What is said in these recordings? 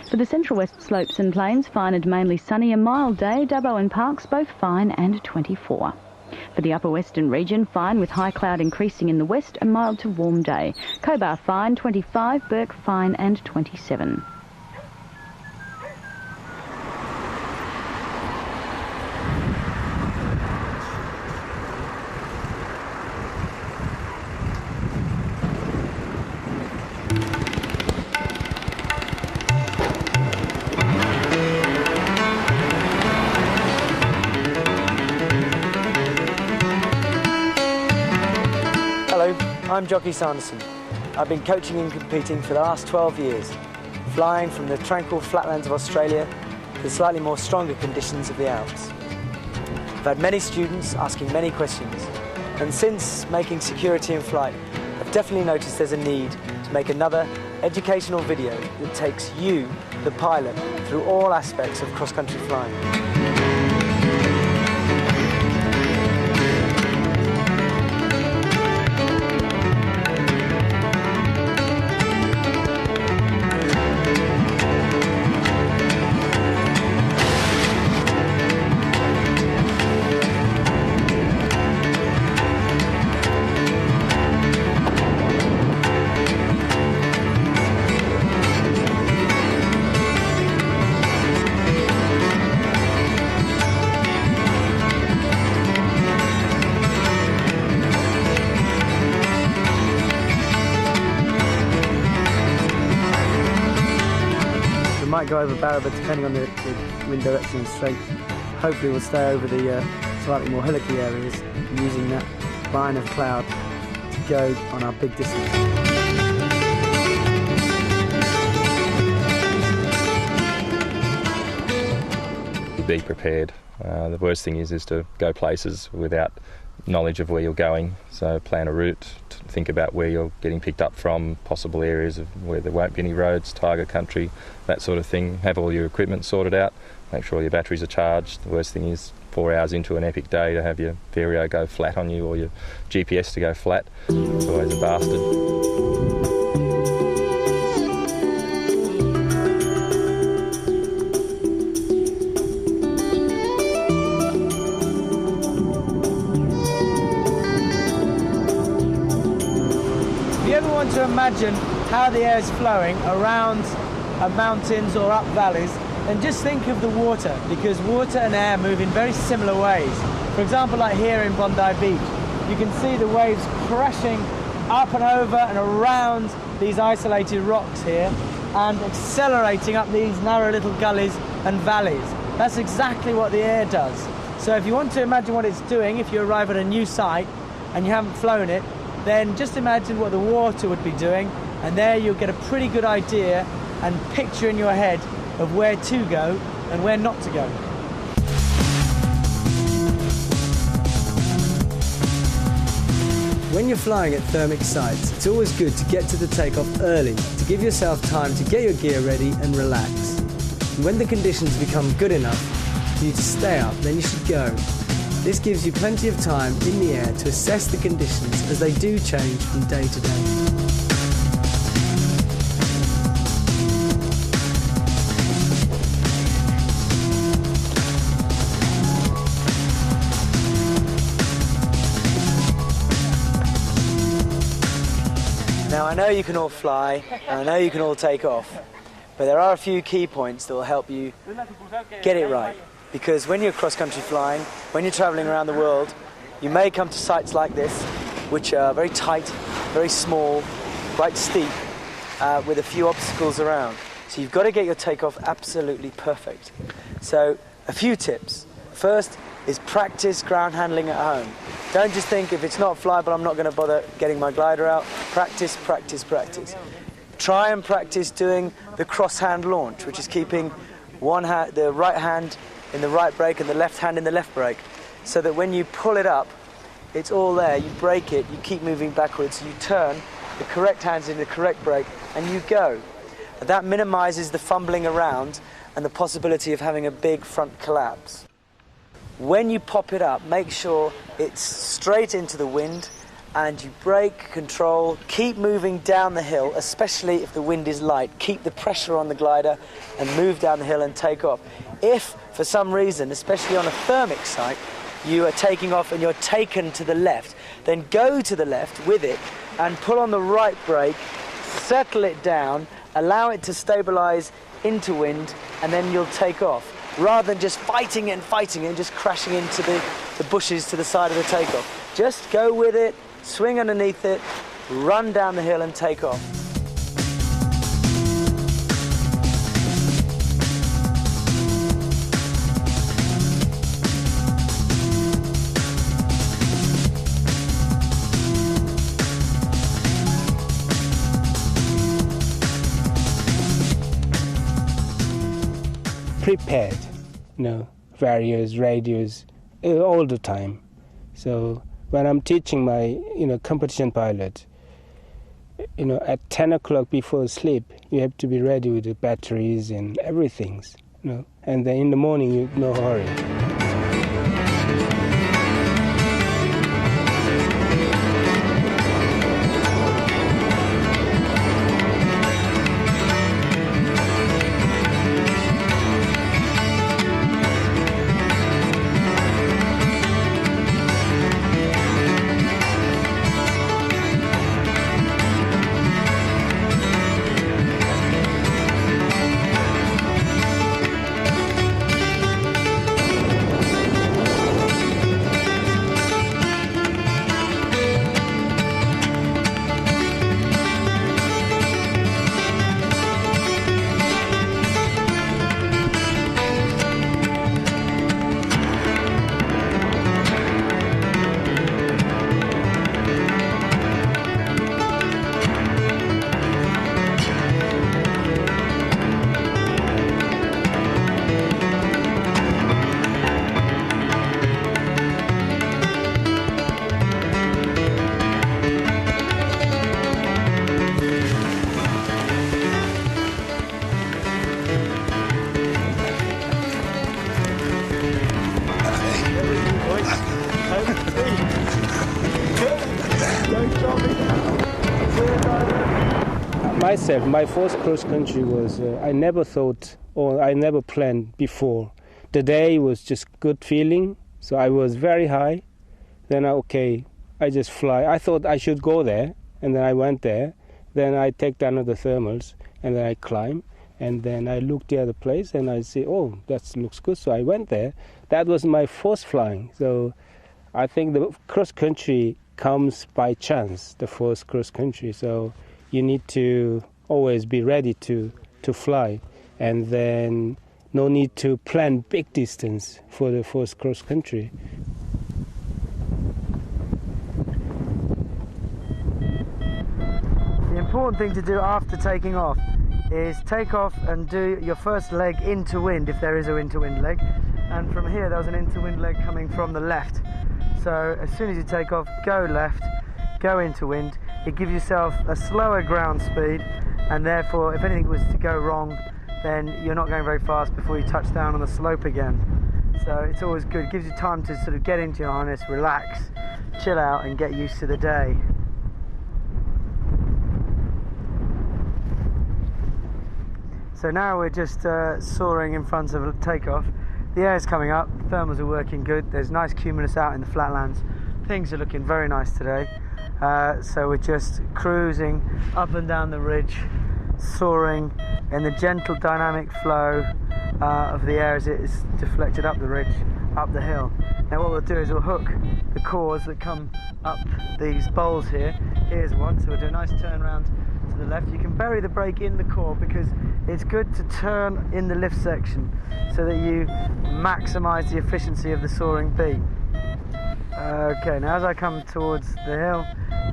For the central west slopes and plains, fine and mainly sunny, a mild day. Dubbo and Parkes both fine and 24. For the upper western region, fine with high cloud increasing in the west, a mild to warm day. Cobar fine 25, Burke fine and 27. Hello, I'm Jockey Sanderson. I've been coaching and competing for the last 12 years, flying from the tranquil flatlands of Australia to the slightly more stronger conditions of the Alps. I've had many students asking many questions, and since making security in flight, I've definitely noticed there's a need to make another educational video that takes you, the pilot, through all aspects of cross-country flying. Might go over Barra, but depending on the wind direction and strength, hopefully we'll stay over the slightly more hillocky areas, using that line of cloud to go on our big distance. Be prepared. The worst thing is to go places without knowledge of where you're going, so plan a route, think about where you're getting picked up from, possible areas of where there won't be any roads, tiger country, that sort of thing. Have all your equipment sorted out, make sure all your batteries are charged. The worst thing is 4 hours into an epic day to have your Vario go flat on you or your GPS to go flat. It's always a bastard. If you ever want to imagine how the air is flowing around mountains or up valleys, then just think of the water, because water and air move in very similar ways. For example, like here in Bondi Beach, you can see the waves crashing up and over and around these isolated rocks here and accelerating up these narrow little gullies and valleys. That's exactly what the air does. So if you want to imagine what it's doing, if you arrive at a new site and you haven't flown it, then just imagine what the water would be doing, and there you'll get a pretty good idea and picture in your head of where to go and where not to go. When you're flying at Termik sites, it's always good to get to the takeoff early to give yourself time to get your gear ready and relax. And when the conditions become good enough for you to stay up, then you should go. This gives you plenty of time in the air to assess the conditions as they do change from day to day. Now I know you can all fly, and I know you can all take off, but there are a few key points that will help you get it right. Because when you're cross-country flying, when you're travelling around the world, you may come to sites like this, which are very tight, very small, quite steep, with a few obstacles around. So you've got to get your takeoff absolutely perfect. So a few tips. First is practice ground handling at home. Don't just think, if it's not flyable, I'm not going to bother getting my glider out. Practice, practice, practice. Try and practice doing the cross-hand launch, which is keeping the right hand in the right brake and the left hand in the left brake, so that when you pull it up, it's all there. You brake it, you keep moving backwards, you turn, the correct hand's in the correct brake, and you go. That minimises the fumbling around and the possibility of having a big front collapse. When you pop it up, make sure it's straight into the wind and you brake, control, keep moving down the hill, especially if the wind is light. Keep the pressure on the glider and move down the hill and take off. If, for some reason, especially on a thermic site, you are taking off and you're taken to the left, then go to the left with it and pull on the right brake, settle it down, allow it to stabilize into wind, and then you'll take off, rather than just fighting it and just crashing into the bushes to the side of the takeoff. Just go with it, swing underneath it, run down the hill and take off. Prepared, various radios all the time. So when I'm teaching my, competition pilot, at 10 o'clock before sleep, you have to be ready with the batteries and everything, and then in the morning, you no hurry. Myself, my first cross country was, I never thought, or I never planned before. The day was just good feeling, so I was very high. Then, I just fly. I thought I should go there, and then I went there. Then I take down the thermals, and then I climb. And then I looked the other place, and I say, oh, that looks good. So I went there. That was my first flying. So I think the cross country comes by chance, the first cross country. So you need to always be ready to fly, and then no need to plan big distance for the first cross country. The important thing to do after taking off is take off and do your first leg into wind, if there is a into-wind leg. And from here, there was an into-wind leg coming from the left. So as soon as you take off, go left, go into wind. It gives yourself a slower ground speed, and therefore if anything was to go wrong, then you're not going very fast before you touch down on the slope again. So it's always good. It gives you time to sort of get into your harness, relax, chill out and get used to the day. So now we're just soaring in front of a takeoff. The air's coming up, thermals are working good, there's nice cumulus out in the flatlands. Things are looking very nice today. So we're just cruising up and down the ridge, soaring in the gentle dynamic flow of the air as it is deflected up the ridge, up the hill. Now what we'll do is we'll hook the cores that come up these bowls here. Here's one, so we'll do a nice turn round to the left. You can bury the brake in the core because it's good to turn in the lift section so that you maximise the efficiency of the soaring beat. Okay, now as I come towards the hill,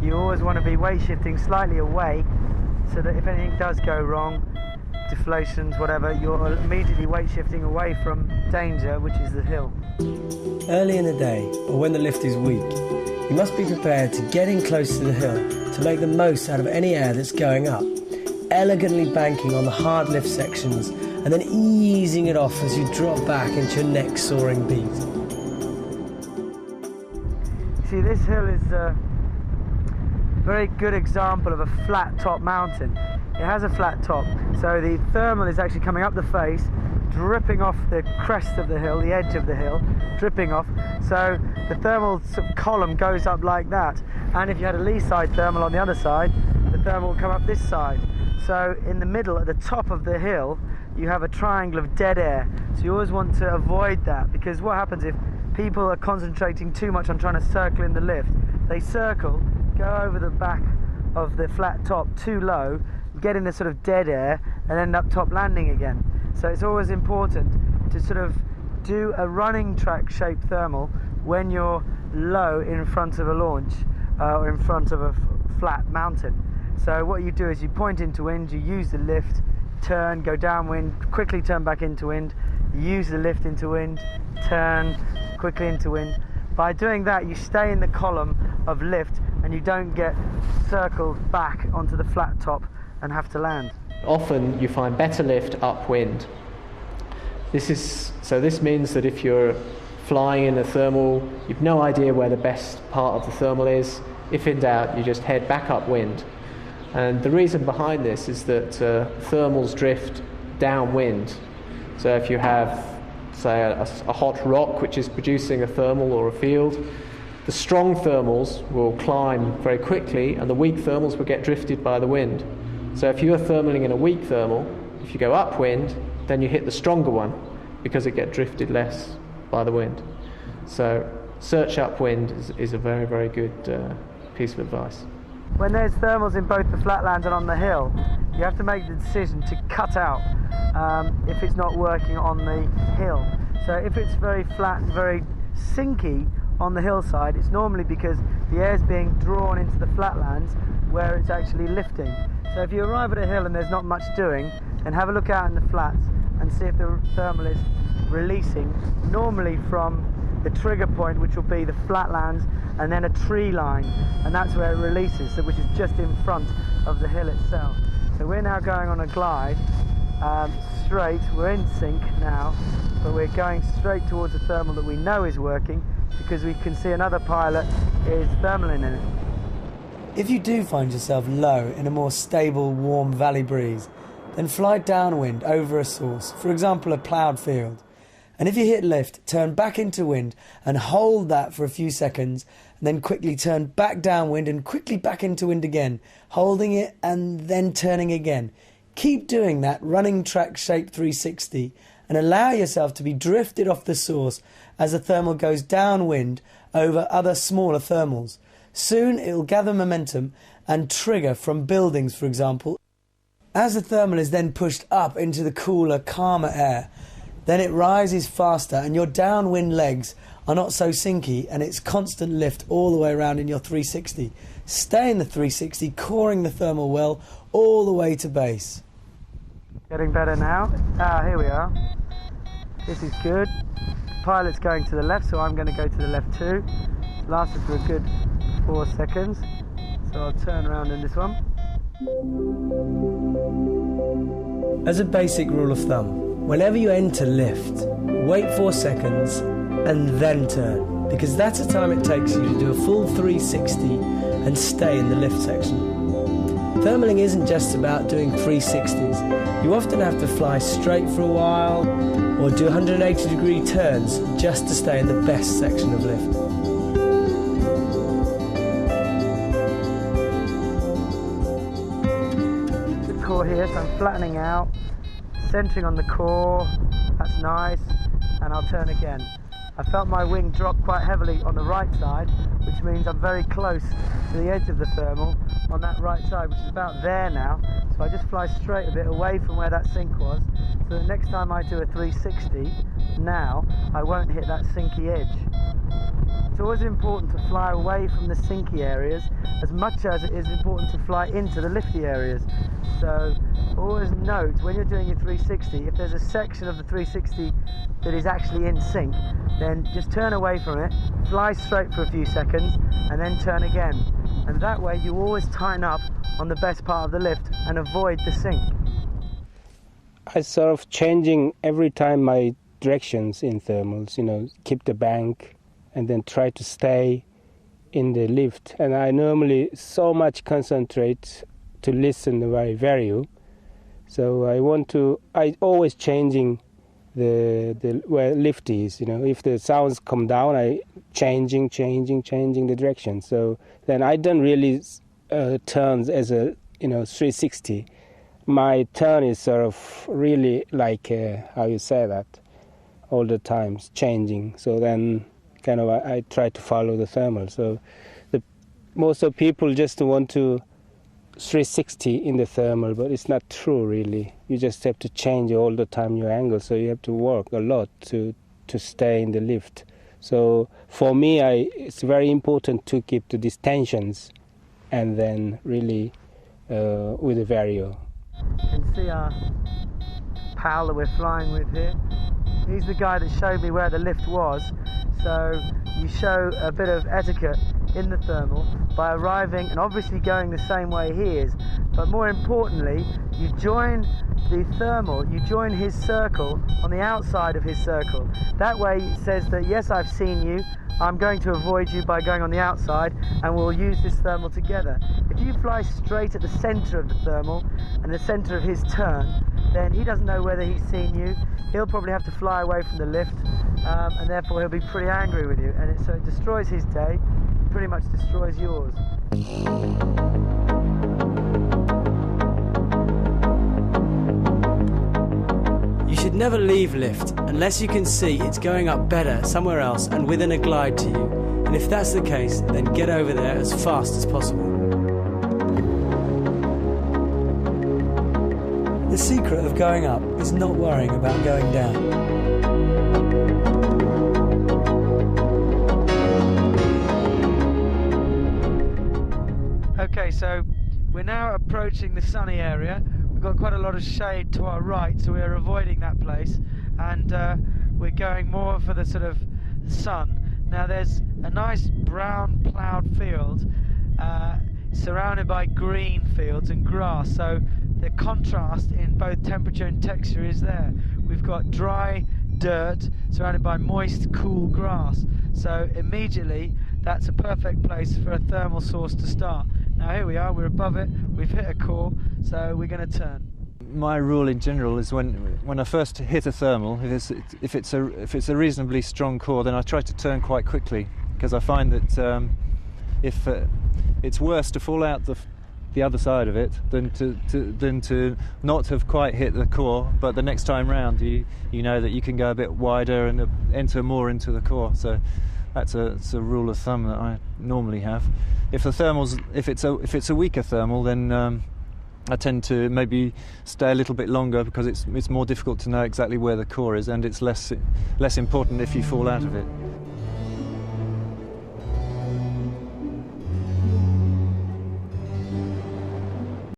you always want to be weight shifting slightly away so that if anything does go wrong, deflations, whatever, you're immediately weight shifting away from danger, which is the hill. Early in the day, or when the lift is weak, you must be prepared to get in close to the hill to make the most out of any air that's going up, elegantly banking on the hard lift sections and then easing it off as you drop back into your next soaring beat. See, this hill is very good example of a flat top mountain. It has a flat top, so the thermal is actually coming up the face, dripping off the crest of the hill, the edge of the hill, dripping off. So the thermal sort of column goes up like that. And if you had a lee side thermal on the other side, the thermal will come up this side. So in the middle, at the top of the hill, you have a triangle of dead air. So you always want to avoid that, because what happens if people are concentrating too much on trying to circle in the lift, they circle, go over the back of the flat top too low, get in the sort of dead air and end up top landing again. So it's always important to sort of do a running track shaped thermal when you're low in front of a launch or in front of a flat mountain. So what you do is you point into wind, you use the lift, turn, go downwind, quickly turn back into wind, use the lift into wind, turn quickly into wind. By doing that, you stay in the column of lift and you don't get circled back onto the flat top and have to land. Often you find better lift upwind. This means that if you're flying in a thermal, you've no idea where the best part of the thermal is. If in doubt, you just head back upwind. And the reason behind this is that thermals drift downwind. So if you have, say, a hot rock which is producing a thermal or a field, the strong thermals will climb very quickly and the weak thermals will get drifted by the wind. So if you're thermaling in a weak thermal, if you go upwind, then you hit the stronger one because it gets drifted less by the wind. So search upwind is a very, very good piece of advice. When there's thermals in both the flatlands and on the hill, you have to make the decision to cut out if it's not working on the hill. So if it's very flat and very sinky on the hillside, it's normally because the air is being drawn into the flatlands where it's actually lifting. So if you arrive at a hill and there's not much doing, then have a look out in the flats and see if the thermal is releasing, normally from the trigger point, which will be the flatlands, and then a tree line, and that's where it releases, which is just in front of the hill itself. So we're now going on a glide straight. We're in sync now, but we're going straight towards the thermal that we know is working, because we can see another pilot is thermaling in it. If you do find yourself low in a more stable, warm valley breeze, then fly downwind over a source, for example a ploughed field. And if you hit lift, turn back into wind and hold that for a few seconds, and then quickly turn back downwind and quickly back into wind again, holding it and then turning again. Keep doing that running track shape 360 and allow yourself to be drifted off the source as the thermal goes downwind over other smaller thermals. Soon it will gather momentum and trigger from buildings, for example. As the thermal is then pushed up into the cooler, calmer air, then it rises faster and your downwind legs are not so sinky and it's constant lift all the way around in your 360. Stay in the 360, coring the thermal well all the way to base. Getting better now. Here we are. This is good. Pilot's going to the left, so I'm going to go to the left too. Lasted for a good 4 seconds, so I'll turn around in this one. As a basic rule of thumb, whenever you enter lift, wait 4 seconds and then turn, because that's the time it takes you to do a full 360 and stay in the lift section. Thermaling isn't just about doing 360s. You often have to fly straight for a while or do 180-degree turns just to stay in the best section of lift. The core here, so I'm flattening out, centering on the core, that's nice, and I'll turn again. I felt my wing drop quite heavily on the right side, which means I'm very close to the edge of the thermal on that right side, which is about there now. So I just fly straight a bit away from where that sink was, so the next time I do a 360, now I won't hit that sinky edge. It's always important to fly away from the sinky areas as much as it is important to fly into the lifty areas. So always note when you're doing your 360, if there's a section of the 360 that is actually in sync, then just turn away from it, fly straight for a few seconds and then turn again. And that way you always tighten up on the best part of the lift and avoid the sink. I sort of changing every time my directions in thermals, keep the bank and then try to stay in the lift, and I normally so much concentrate to listen to my value. So I always changing the where lift is. If the sounds come down, I changing the direction. So then I don't really turns as a 360. My turn is sort of really like how you say that, all the times changing. So then kind of I try to follow the thermal. So most of people just want to 360 in the thermal, but it's not true really. You just have to change all the time your angle, so you have to work a lot to stay in the lift. So for me, it's very important to keep the distensions and then really with the vario. You can see our pal that we're flying with here. He's the guy that showed me where the lift was. So you show a bit of etiquette in the thermal by arriving and obviously going the same way he is, but more importantly, you join the thermal, you join his circle on the outside of his circle. That way it says that yes, I've seen you, I'm going to avoid you by going on the outside, and we'll use this thermal together. If you fly straight at the centre of the thermal and the centre of his turn, then he doesn't know whether he's seen you. He'll probably have to fly away from the lift, and therefore he'll be pretty angry with you, and so it destroys his day, pretty much destroys yours. You should never leave lift unless you can see it's going up better somewhere else and within a glide to you, and if that's the case, then get over there as fast as possible. The secret of going up is not worrying about going down. Okay, so we're now approaching the sunny area. We've got quite a lot of shade to our right, so we're avoiding that place, and we're going more for the sort of sun. Now there's a nice brown ploughed field surrounded by green fields and grass, so the contrast in both temperature and texture is there. We've got dry dirt surrounded by moist, cool grass, so immediately that's a perfect place for a thermal source to start. Now here we are, we're above it, we've hit a core, so we're going to turn. My rule in general is when I first hit a thermal, if it's a reasonably strong core, then I try to turn quite quickly, because I find that if it's worse to fall out the other side of it than to not have quite hit the core, but the next time round you know that you can go a bit wider and enter more into the core. So that's a rule of thumb that I normally have. If it's a weaker thermal, then I tend to maybe stay a little bit longer, because it's more difficult to know exactly where the core is, and it's less important if you fall out of it.